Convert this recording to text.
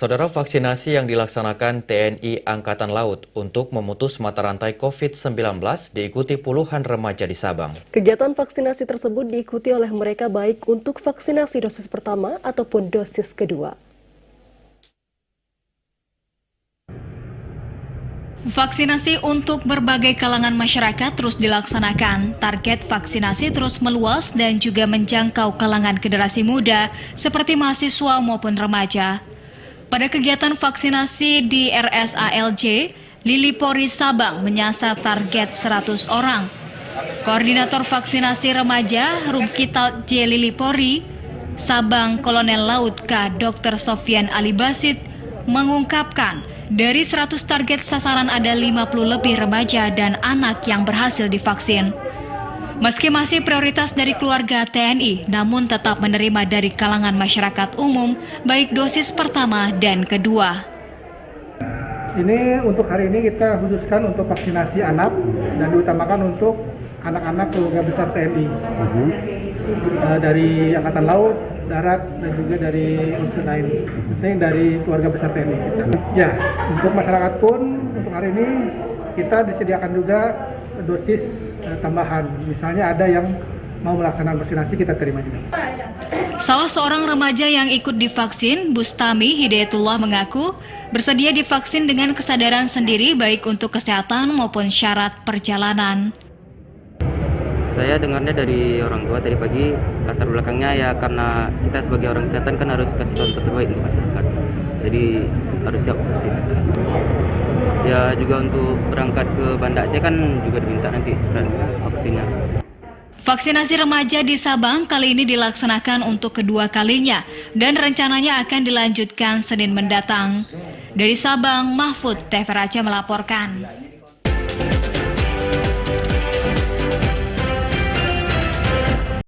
Saudara, vaksinasi yang dilaksanakan TNI Angkatan Laut untuk memutus mata rantai COVID-19 diikuti puluhan remaja di Sabang. Kegiatan vaksinasi tersebut diikuti oleh mereka baik untuk vaksinasi dosis pertama ataupun dosis kedua. Vaksinasi untuk berbagai kalangan masyarakat terus dilaksanakan. Target vaksinasi terus meluas dan juga menjangkau kalangan generasi muda seperti mahasiswa maupun remaja. Pada kegiatan vaksinasi di RSALJ, Lili Polri Sabang menyasar target 100 orang. Koordinator vaksinasi remaja Rumkital J. Lili Polri Sabang Kolonel Laut K. Dr. Sofyan Ali Basit mengungkapkan dari 100 target sasaran ada 50 lebih remaja dan anak yang berhasil divaksin. Meski masih prioritas dari keluarga TNI, namun tetap menerima dari kalangan masyarakat umum, baik dosis pertama dan kedua. Ini untuk hari ini kita khususkan untuk vaksinasi anak dan diutamakan untuk anak-anak keluarga besar TNI. Dari Angkatan Laut, Darat, dan juga dari unsur lain. Penting dari keluarga besar TNI kita. Ya, untuk masyarakat pun untuk hari ini kita disediakan juga dosis tambahan. Misalnya ada yang mau melaksanakan vaksinasi, kita terima juga. Salah seorang remaja yang ikut divaksin, Bustami Hidayatullah mengaku bersedia divaksin dengan kesadaran sendiri baik untuk kesehatan maupun syarat perjalanan. Saya dengarnya dari orang tua tadi pagi, latar belakangnya ya karena kita sebagai orang kesehatan kan harus kasih contoh terbaik untuk masyarakat. Jadi harus siap vaksin. Ya juga untuk berangkat ke Banda Aceh kan juga diminta nanti surat vaksinnya. Vaksinasi remaja di Sabang kali ini dilaksanakan untuk kedua kalinya dan rencananya akan dilanjutkan Senin mendatang. Dari Sabang, Mahfud TV Raja melaporkan.